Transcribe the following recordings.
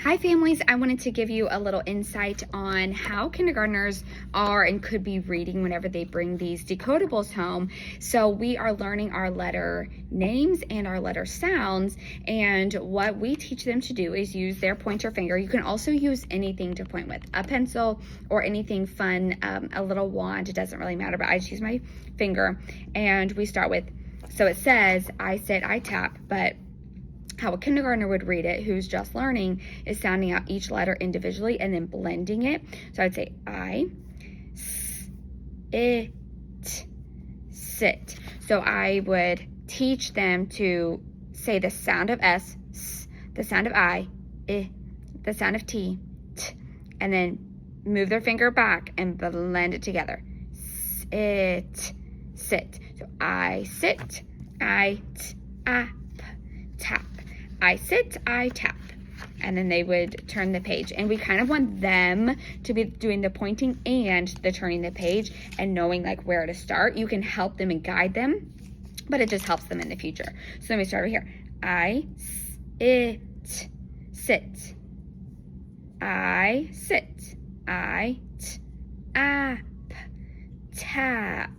Hi families, I wanted to give you a little insight on how kindergartners are and could be reading whenever they bring these decodables home. So we are learning our letter names and our letter sounds, and what we teach them to do is use their pointer finger. You can also use anything to point with, a pencil or anything fun, a little wand, it doesn't really matter, but I just use my finger. And we start with, so it says I sit, I tap, but how a kindergartner would read it who's just learning is sounding out each letter individually and then blending it. So I'd say I, s, it, sit. So I would teach them to say the sound of S, the sound of I, the sound of T, and then move their finger back and blend it together. Sit, sit. So I sit, I, tap. I sit, I tap. And then they would turn the page. And we kind of want them to be doing the pointing and the turning the page and knowing like where to start. You can help them and guide them, but it just helps them in the future. So let me start over here. I, it, sit. I sit. I, tap.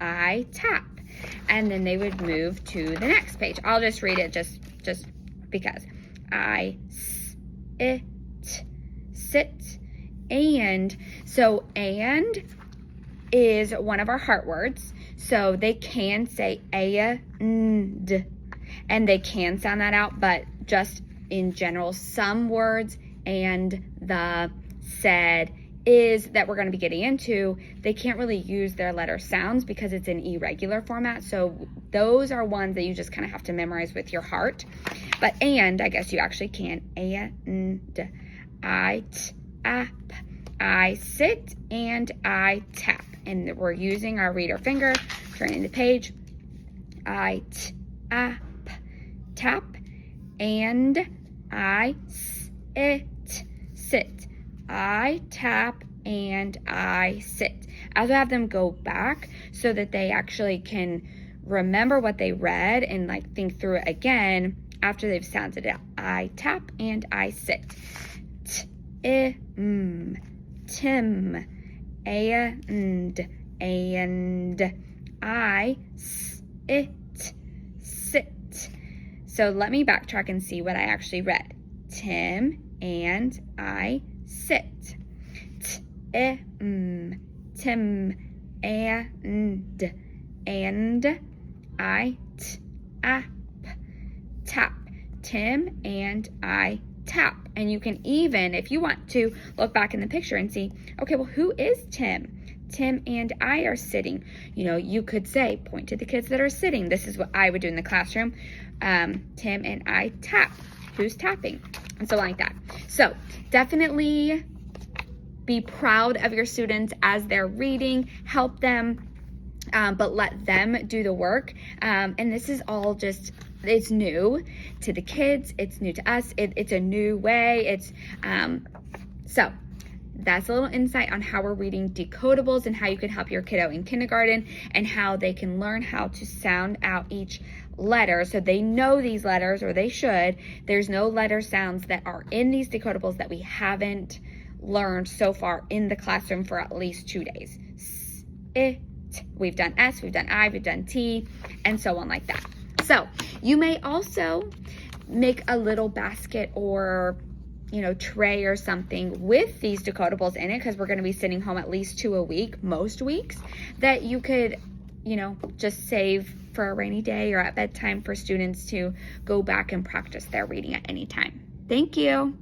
I tap. And then they would move to the next page. I'll just read it just because. I, it, sit, and. So, and is one of our heart words. So they can say and they can sound that out, but just in general, some words and the, said, is that we're going to be getting into, they can't really use their letter sounds because it's in irregular format. So those are ones that you just kind of have to memorize with your heart. But and, I guess you actually can. And, I tap, I sit, and I tap. And we're using our reader finger, turning the page. I tap, and I sit. I tap and I sit. I also have them go back so that they actually can remember what they read and like think through it again after they've sounded it out. I tap and I sit. Tim, and I sit. So let me backtrack and see what I actually read. Tim and I sit. Tim and I tap. Tim and I tap. And you can even, if you want to, look back in the picture and see, okay, well, who is Tim? Tim and I are sitting. You know, you could say, point to the kids that are sitting. This is what I would do in the classroom. Tim and I tap. Who's tapping? And so like that. So definitely be proud of your students as they're reading, help them, but let them do the work. And this is all just, it's new to the kids. It's new to us. It's a new way. So that's a little insight on how we're reading decodables and how you can help your kiddo in kindergarten and how they can learn how to sound out each letter so they know these letters, or they should. There's no letter sounds that are in these decodables that we haven't learned so far in the classroom for at least 2 days. It, we've done S, we've done I, we've done T, and so on like that. So you may also make a little basket or tray or something with these decodables in it, because we're going to be sending home at least 2 a week, most weeks, that you could, just save for a rainy day or at bedtime for students to go back and practice their reading at any time. Thank you.